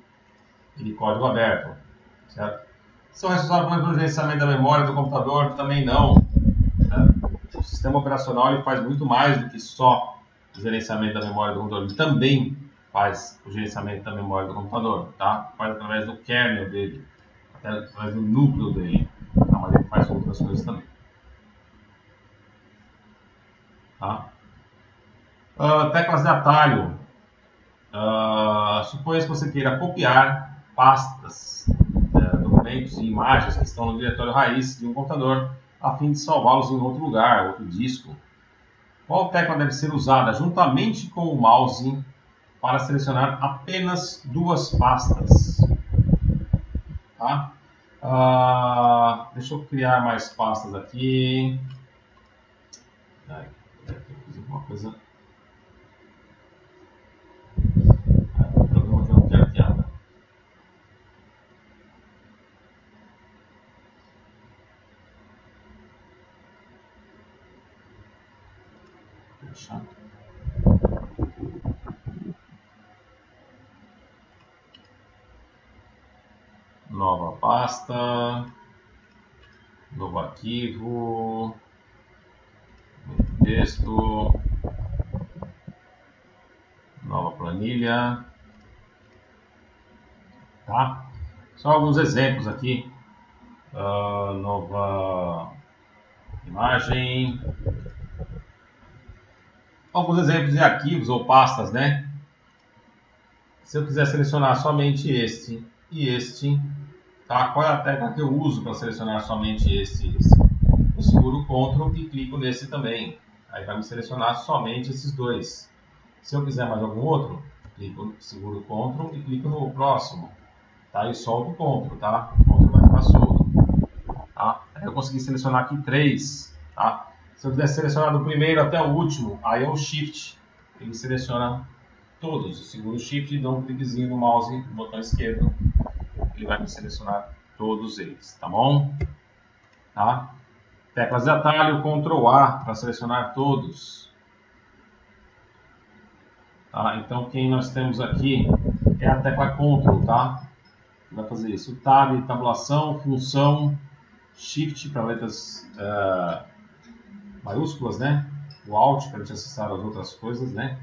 e de código aberto, certo? São responsáveis pelo gerenciamento da memória do computador? Também não, né? O sistema operacional ele faz muito mais do que só o gerenciamento da memória do computador, ele também faz o gerenciamento da memória do computador, tá? Faz através do kernel dele, através do núcleo dele, tá? Mas ele faz outras coisas também, tá? Teclas de atalho. Suponha que você queira copiar pastas, documentos e imagens que estão no diretório raiz de um computador a fim de salvá-los em outro lugar, outro disco. Qual tecla deve ser usada juntamente com o mouse para selecionar apenas 2 pastas? Tá? Deixa eu criar mais pastas aqui. Eu fiz alguma coisa. O programa que eu não quero criar. Fechar. Nova pasta, novo arquivo, texto, nova planilha, tá? Só alguns exemplos aqui. Nova imagem. Alguns exemplos de arquivos ou pastas, né? Se eu quiser selecionar somente este e este, tá? Qual é a tecla que eu uso para selecionar somente este e este? Eu seguro o Ctrl e clico nesse também. Aí vai me selecionar somente esses dois. Se eu quiser mais algum outro, seguro o Ctrl e clico no próximo. Tá? E solto o Ctrl, tá? O Ctrl vai ficar solto. Tá? Aí eu consegui selecionar aqui 3. Tá? Se eu quiser selecionar do primeiro até o último, aí é o Shift. Ele seleciona todos. Eu seguro o Shift e dou um cliquezinho no mouse, no botão esquerdo. Ele vai me selecionar todos eles. Tá bom? Tá? Teclas de atalho, Ctrl A para selecionar todos. Tá? Então, quem nós temos aqui é a tecla Ctrl, tá? Vai fazer isso. O Tab, tabulação, função, Shift para letras maiúsculas, né? O Alt para a gente acessar as outras coisas, né?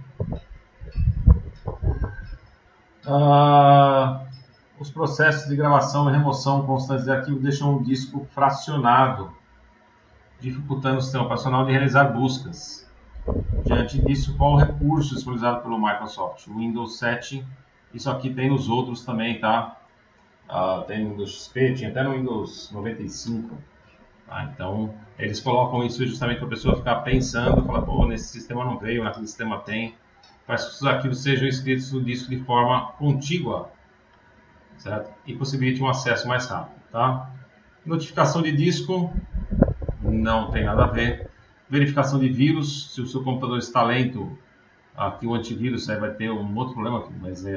Os processos de gravação e remoção constantes de arquivo deixam o disco fracionado, dificultando o sistema operacional de realizar buscas. Diante disso, qual o recurso disponibilizado pelo Microsoft? O Windows 7, isso aqui tem nos outros também, tá? Tem no Windows XP, tinha até no Windows 95. Tá? Então, eles colocam isso justamente para a pessoa ficar pensando, falar, pô, nesse sistema não veio, naquele sistema tem. Para que os arquivos sejam escritos no disco de forma contígua, certo? E possibilite um acesso mais rápido, tá? Notificação de disco, não tem nada a ver. Verificação de vírus, se o seu computador está lento, aqui o antivírus aí vai ter um outro problema, mas não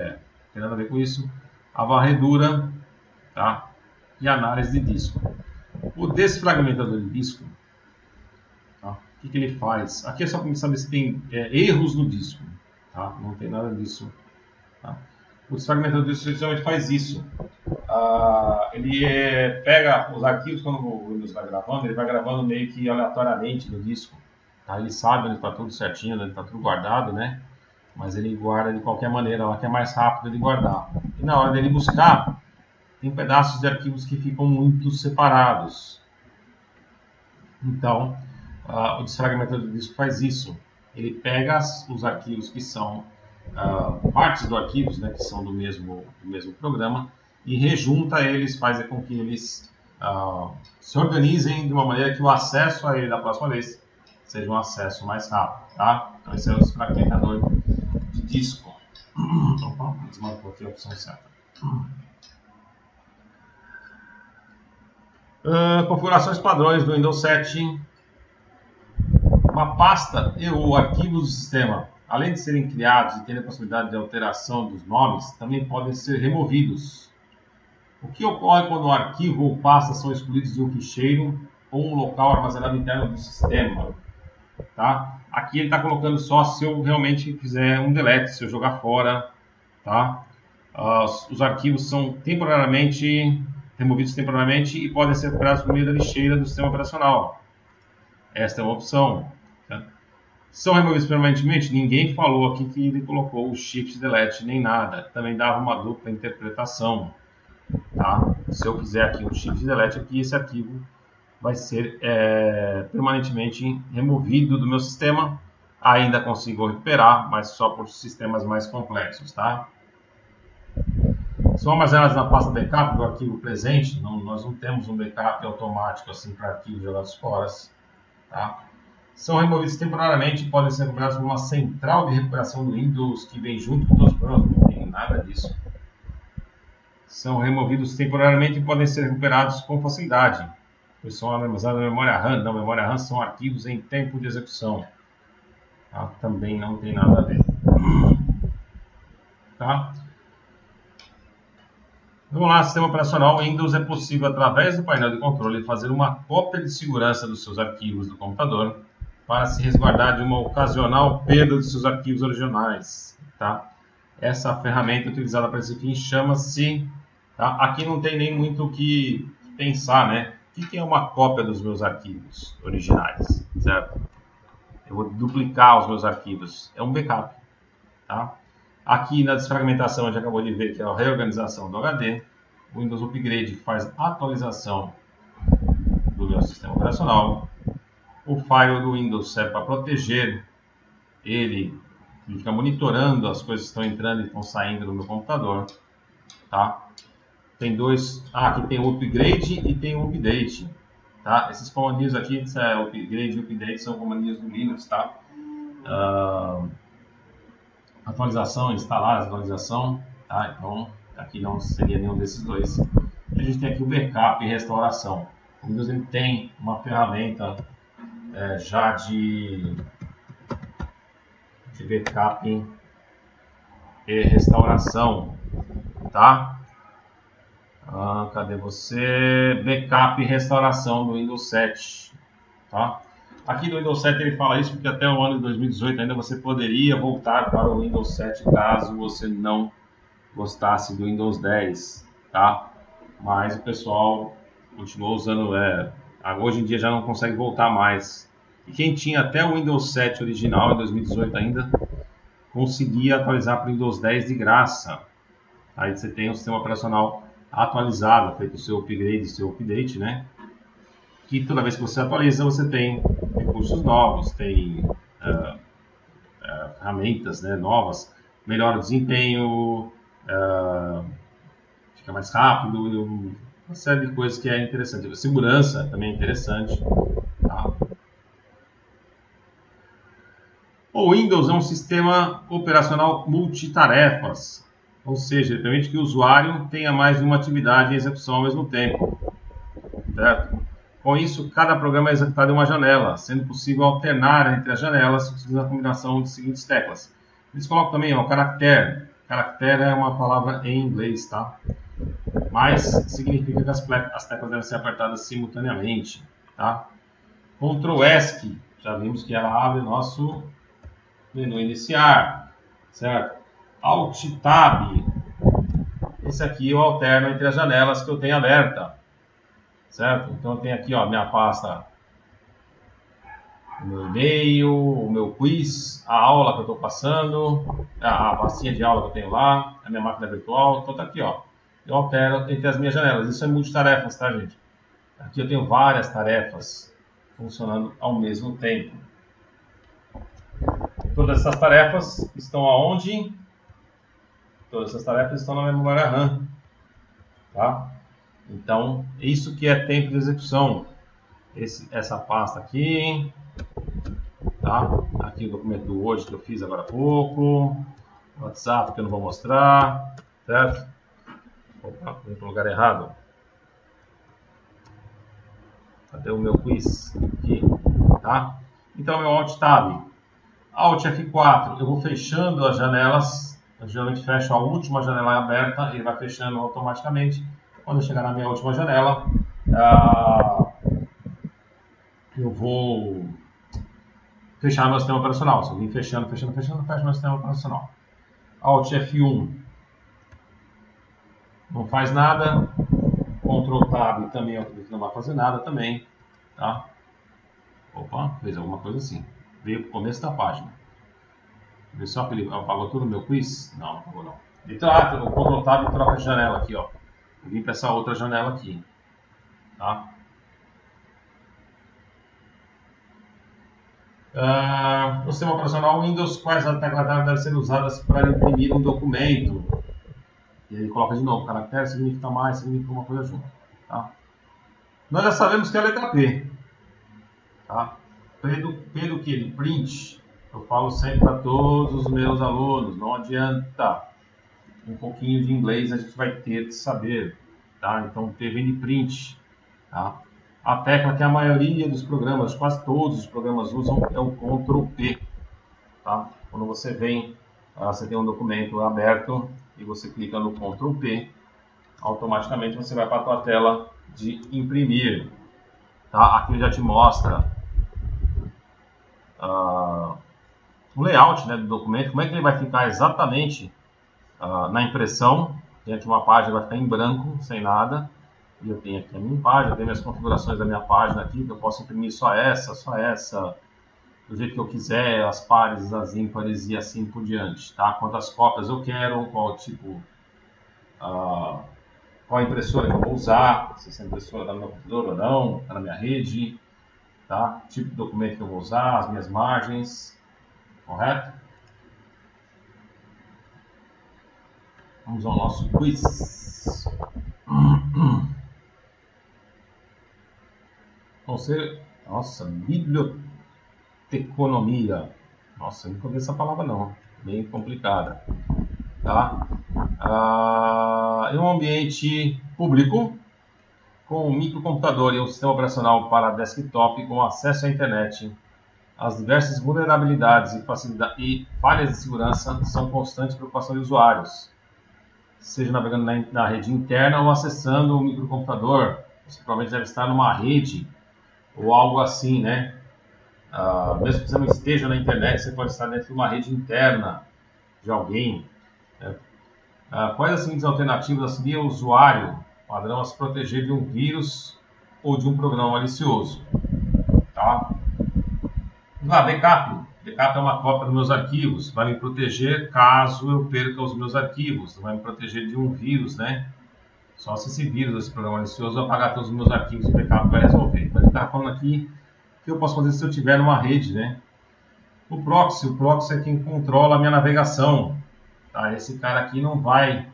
tem nada a ver com isso. A varredura, tá? E análise de disco. O desfragmentador de disco, tá? O que ele faz? Aqui é só para saber se tem erros no disco, tá? Não tem nada disso. Tá? O desfragmentador de disco geralmente faz isso. Ele pega os arquivos quando o Windows vai gravando, ele vai gravando meio que aleatoriamente no disco. Tá? Ele sabe onde está tudo certinho, onde está tudo guardado, né? Mas ele guarda de qualquer maneira, lá que é mais rápido de guardar. E na hora dele buscar, tem pedaços de arquivos que ficam muito separados. Então, o desfragmentador do disco faz isso. Ele pega os arquivos que são partes do arquivo, né, que são do mesmo programa, e rejunta eles, faz com que eles se organizem de uma maneira que o acesso a ele da próxima vez seja um acesso mais rápido. Tá? Então, esse é o desfragmentador de disco. Opa, desmarcou aqui a opção certa. Configurações padrões do Windows 7. Uma pasta e ou arquivos do sistema, além de serem criados e terem a possibilidade de alteração dos nomes, também podem ser removidos. O que ocorre quando um arquivo ou pasta são excluídos de um ficheiro ou um local armazenado interno do sistema? Tá? Aqui ele está colocando só se eu realmente fizer um delete, se eu jogar fora. Tá? Os arquivos são temporariamente removidos temporariamente e podem ser recuperados por meio da lixeira do sistema operacional. Esta é uma opção. Tá? São removidos permanentemente? Ninguém falou aqui que ele colocou o Shift Delete nem nada. Também dava uma dupla interpretação. Tá? Se eu fizer aqui um Shift Delete, aqui esse arquivo vai ser permanentemente removido do meu sistema. Ainda consigo recuperar, mas só por sistemas mais complexos. Tá? São armazenados na pasta backup do arquivo presente. Nós não temos um backup automático assim para arquivos jogados fora. Tá? São removidos temporariamente e podem ser recuperados por uma central de recuperação do Windows que vem junto com todos os programas. Não tem nada disso. São removidos temporariamente e podem ser recuperados com facilidade, pois são armazenados na memória RAM. Não, memória RAM são arquivos em tempo de execução. Tá? Também não tem nada a ver. Tá? Vamos lá, sistema operacional Windows é possível, através do painel de controle, fazer uma cópia de segurança dos seus arquivos do computador para se resguardar de uma ocasional perda dos seus arquivos originais, tá? Essa ferramenta utilizada para esse fim chama-se... Tá? Aqui não tem nem muito o que pensar, né? O que é uma cópia dos meus arquivos originais, certo? Eu vou duplicar os meus arquivos. É um backup, tá? Aqui na desfragmentação a gente acabou de ver que é a reorganização do HD. O Windows Upgrade faz atualização do meu sistema operacional. O Firewall do Windows serve para proteger ele fica monitorando as coisas que estão entrando e estão saindo do meu computador, tá? Tem dois, aqui tem o Upgrade e tem o Update, tá? Esses comandinhos aqui, Upgrade e Update, são comandinhos do Linux, tá? Atualização, instalar atualização, tá? Então, aqui não seria nenhum desses dois. E a gente tem aqui o backup e restauração. O Windows ele tem uma ferramenta já de backup e restauração, tá? Cadê você? Backup e restauração do Windows 7, tá? Aqui no Windows 7 ele fala isso porque até o ano de 2018 ainda você poderia voltar para o Windows 7 caso você não gostasse do Windows 10, tá? Mas o pessoal continuou usando, hoje em dia já não consegue voltar mais. E quem tinha até o Windows 7 original em 2018 ainda conseguia atualizar para o Windows 10 de graça. Aí você tem o sistema operacional atualizado, feito o seu upgrade, o seu update, né? Que toda vez que você atualiza, você tem recursos novos, tem ferramentas, né, novas, melhora o desempenho, fica mais rápido, uma série de coisas que é interessante. A segurança também é interessante, tá? O Windows é um sistema operacional multitarefas, ou seja, ele permite que o usuário tenha mais de uma atividade em execução ao mesmo tempo, certo? Com isso, cada programa é executado em uma janela, sendo possível alternar entre as janelas utilizando a combinação de seguintes teclas. Eles colocam também o caractere. Caractere é uma palavra em inglês, tá? Mas significa que as teclas devem ser apertadas simultaneamente, tá? Ctrl ESC, já vimos que ela abre nosso menu iniciar, certo? Alt Tab, esse aqui eu alterno entre as janelas que eu tenho aberta, certo? Então eu tenho aqui, ó, minha pasta, o meu e-mail, o meu quiz, a aula que eu estou passando, a pastinha de aula que eu tenho lá, a minha máquina virtual, então tá aqui, ó. Eu altero entre as minhas janelas. Isso é multitarefas, tá, gente? Aqui eu tenho várias tarefas funcionando ao mesmo tempo. Todas essas tarefas estão aonde? Todas essas tarefas estão na minha memória RAM, tá? Então, isso que é tempo de execução. Essa pasta aqui, tá? Aqui o documento do Word que eu fiz agora há pouco, WhatsApp que eu não vou mostrar, certo? Opa, fui para o lugar errado. Cadê o meu quiz? Aqui, tá? Então, meu Alt Tab. Alt F4, eu vou fechando as janelas. Eu geralmente fecho a última janela aberta, ele vai fechando automaticamente. Quando eu chegar na minha última janela, eu vou fechar meu sistema operacional. Se eu vim fechando, fecho meu sistema operacional. Alt F1 não faz nada. Ctrl Tab também não vai fazer nada também, tá? Opa, fez alguma coisa assim. Veio para o começo da página. Vê só que ele apagou tudo o meu quiz? Não, não apagou não. Então, o Ctrl Tab troca de janela aqui, ó. Eu vim para essa outra janela aqui, tá? No sistema operacional Windows, quais as teclas devem ser usadas para imprimir um documento? E ele coloca de novo, caractere significa mais, significa uma coisa junto, tá? Nós já sabemos que é a letra P, tá? P do que? De print. Eu falo sempre para todos os meus alunos, não adianta. Um pouquinho de inglês a gente vai ter que saber, tá? Então P vem de print, tá? A tecla que a maioria dos programas, quase todos os programas usam, é o Ctrl P, tá? Quando você vem, você tem um documento aberto e você clica no Ctrl P, automaticamente você vai para a tua tela de imprimir, tá? Aqui já te mostra o layout, né, do documento, como é que ele vai ficar exatamente na impressão. Tem aqui uma página que vai ficar em branco, sem nada. E eu tenho aqui a minha página, eu tenho minhas configurações da minha página aqui, que eu posso imprimir só essa, do jeito que eu quiser, as pares, as ímpares e assim por diante, tá? Quantas cópias eu quero, qual tipo, qual impressora que eu vou usar, se essa impressora está no meu computador ou não, está na minha rede, tá? Tipo de documento que eu vou usar, as minhas margens, correto? Vamos ao nosso quiz. Nossa, biblioteconomia. Nossa, eu nunca ouvi essa palavra não. Bem complicada. Tá? É um ambiente público com um microcomputador e um sistema operacional para desktop com acesso à internet. As diversas vulnerabilidades e falhas de segurança são constantes preocupação de usuários. Seja navegando na rede interna ou acessando o microcomputador, você provavelmente deve estar numa rede ou algo assim, né? Mesmo que você não esteja na internet, você pode estar dentro de uma rede interna de alguém. Né? Quais as seguintes alternativas auxiliam o usuário padrão a se proteger de um vírus ou de um programa malicioso? Tá? Backup. Backup é uma cópia dos meus arquivos. Vai me proteger caso eu perca os meus arquivos. Não vai me proteger de um vírus, né? Só se esse vírus, esse programa malicioso, apagar todos os meus arquivos, o backup vai resolver. Então ele está falando aqui que eu posso fazer se eu tiver numa rede, né? O proxy é quem controla a minha navegação. Tá? Esse cara aqui não vai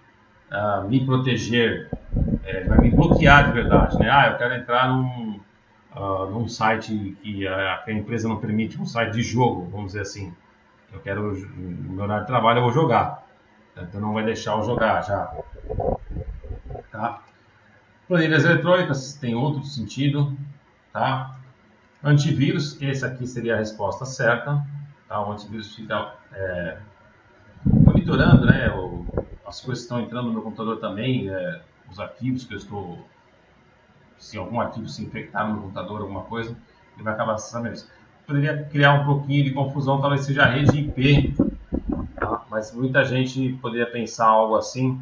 me proteger, vai me bloquear de verdade, né? Eu quero entrar num site que a empresa não permite, um site de jogo, vamos dizer assim. Eu quero, no meu horário de trabalho, eu vou jogar. Então não vai deixar eu jogar já. Tá? Planilhas eletrônicas tem outro sentido, tá? Antivírus, esse aqui seria a resposta certa, tá? O antivírus fica monitorando, né? As coisas estão entrando no meu computador também, os arquivos que eu estou, se algum arquivo se infectar no meu computador, alguma coisa, ele vai acabar sabendo isso. Poderia criar um pouquinho de confusão, talvez seja a rede IP, tá? Mas muita gente poderia pensar algo assim.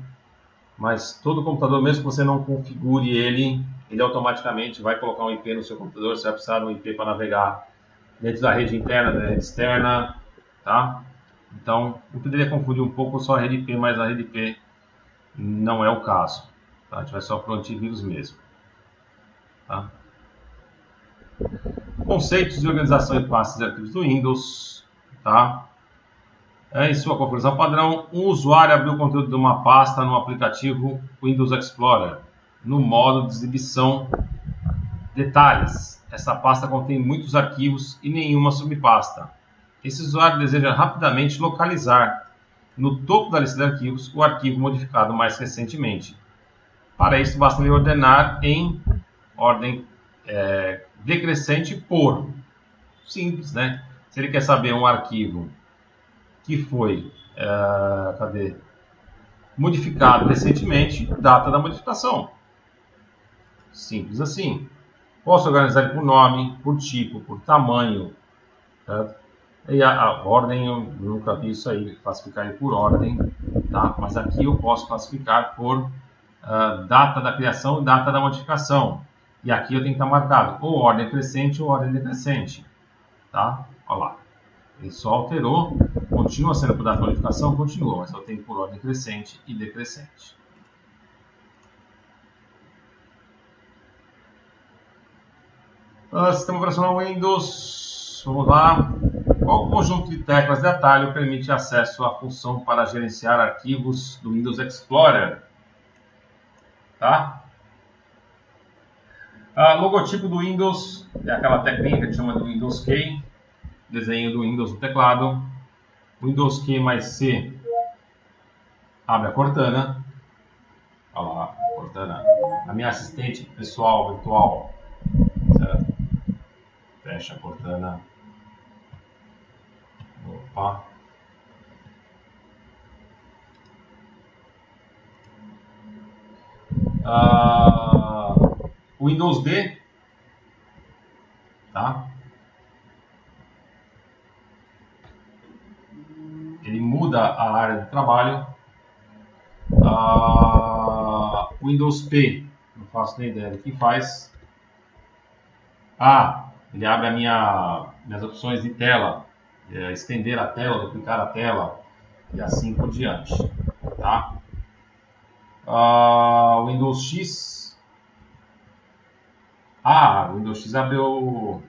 Mas todo computador, mesmo que você não configure ele automaticamente vai colocar um IP no seu computador. Você vai precisar de um IP para navegar dentro da rede interna, da rede externa, tá? Então, eu poderia confundir um pouco só a rede IP, mas a rede IP não é o caso. Tá? A gente vai só para o antivírus mesmo. Tá? Conceitos de organização e pastas de arquivos do Windows. Tá? Em sua configuração padrão, um usuário abriu o conteúdo de uma pasta no aplicativo Windows Explorer, no modo de exibição. Detalhes: essa pasta contém muitos arquivos e nenhuma subpasta. Esse usuário deseja rapidamente localizar, no topo da lista de arquivos, o arquivo modificado mais recentemente. Para isso, basta ele ordenar em ordem decrescente por. Simples, né? Se ele quer saber um arquivo que foi modificado recentemente, data da modificação. Simples assim. Posso organizar ele por nome, por tipo, por tamanho. Tá? E a ordem, eu nunca vi isso aí, classificar ele por ordem. Tá? Mas aqui eu posso classificar por data da criação e data da modificação. E aqui eu tenho que estar marcado ou ordem crescente ou ordem decrescente. Tá? Olha lá. Ele só alterou, continua sendo por data de modificação, continua, mas eu tenho por ordem crescente e decrescente. Sistema operacional Windows, vamos lá. Qual conjunto de teclas de atalho permite acesso à função para gerenciar arquivos do Windows Explorer? Tá? Logotipo do Windows é aquela teclinha que chama de Windows Key, desenho do Windows no teclado. Windows Key mais C abre a Cortana. Olha lá, Cortana. A minha assistente pessoal virtual. Certo? Fecha a Cortana. Opa. Windows D. Tá? ele muda a área de trabalho. Windows P, não faço nem ideia do que faz. Ele abre minhas opções de tela, estender a tela, duplicar a tela e assim por diante, tá? Windows X. O Windows X abriu o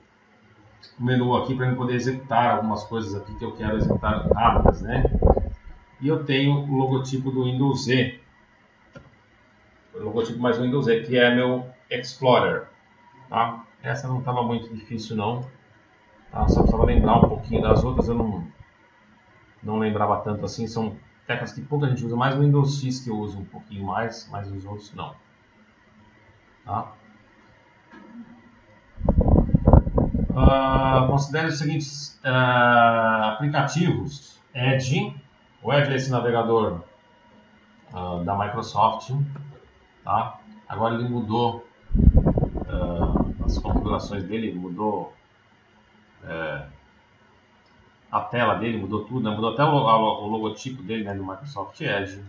menu aqui para eu poder executar algumas coisas aqui que eu quero executar rápidas, né? E eu tenho o logotipo do Windows Z, o logotipo mais do Windows Z, que é meu Explorer, tá? Essa não estava muito difícil não, tá? Só precisava lembrar um pouquinho das outras, eu não lembrava tanto assim, são teclas que pouca gente usa, mais o Windows X que eu uso um pouquinho mais, mas os outros não, tá? Considere os seguintes aplicativos. Edge. O Edge é esse navegador da Microsoft, tá? Agora ele mudou as configurações dele, mudou a tela dele, mudou tudo, né? Mudou até o logotipo dele, né, do Microsoft Edge.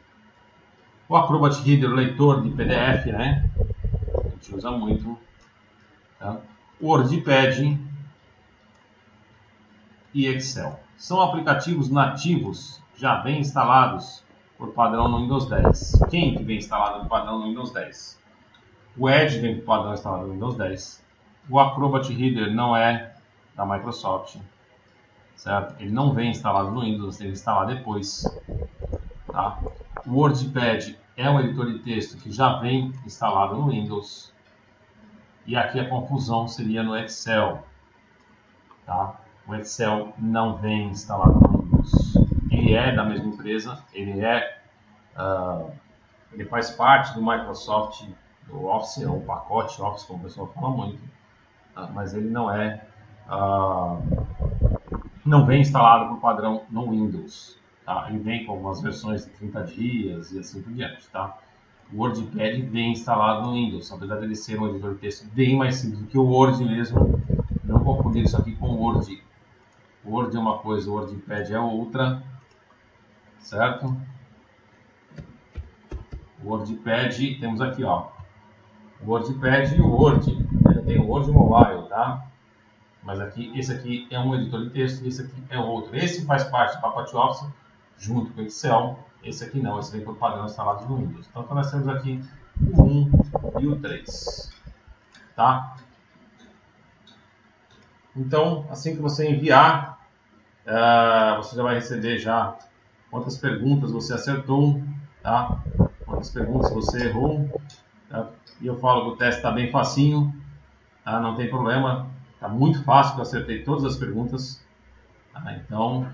O Acrobat Reader, leitor de PDF, né? A gente usa muito, tá? O WordPad e Excel. São aplicativos nativos, já bem instalados por padrão no Windows 10. Quem que vem instalado por padrão no Windows 10? O Edge vem por padrão instalado no Windows 10. O Acrobat Reader não é da Microsoft, certo? Ele não vem instalado no Windows, tem que instalar depois, tá? O WordPad é um editor de texto que já vem instalado no Windows. E aqui a confusão seria no Excel, tá? O Excel não vem instalado no Windows. Ele é da mesma empresa, ele faz parte do Microsoft, do Office, ou pacote Office, como o pessoal fala muito, mas ele não vem instalado por padrão no Windows, tá? Ele vem com algumas versões de 30 dias e assim por diante, tá? O WordPad vem instalado no Windows, apesar de ele ser um editor de texto bem mais simples do que o Word mesmo. Não confundir isso aqui com o Word. O Word é uma coisa, o WordPad é outra, certo? O WordPad, temos aqui, ó, o WordPad e o Word. Ele tem o Word Mobile, tá? Mas aqui, esse aqui é um editor de texto e esse aqui é outro. Esse faz parte do pacote Office junto com o Excel. Esse aqui não, esse vem por padrão instalado no Windows. Então nós temos aqui o 1 e o 3, tá? Então, assim que você enviar, você já vai receber já quantas perguntas você acertou, tá? Quantas perguntas você errou, tá? E eu falo que o teste está bem facinho, tá? Não tem problema, está muito fácil, eu acertei todas as perguntas, tá? Então,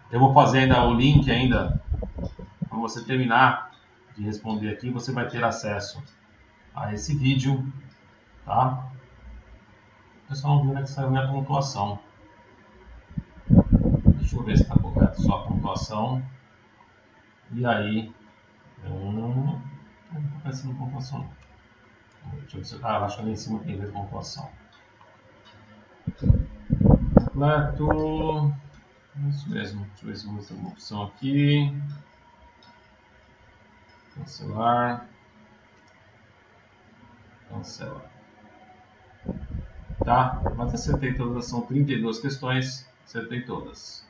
eu vou fazer ainda o link ainda, quando você terminar de responder aqui, você vai ter acesso a esse vídeo, tá? Eu só não vi onde é que saiu minha pontuação. Deixa eu ver se está correto só a pontuação. E aí, não está aparecendo pontuação. Deixa eu ver se acho que ali em cima tem ver pontuação. Completo. Isso mesmo. Deixa eu ver se mostra uma opção aqui. Cancelar. Cancelar. Tá? Mas acertei todas, são 32 questões, acertei todas.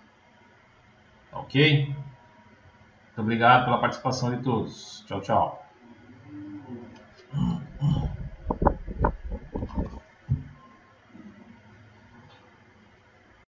Ok? Muito obrigado pela participação de todos. Tchau, tchau.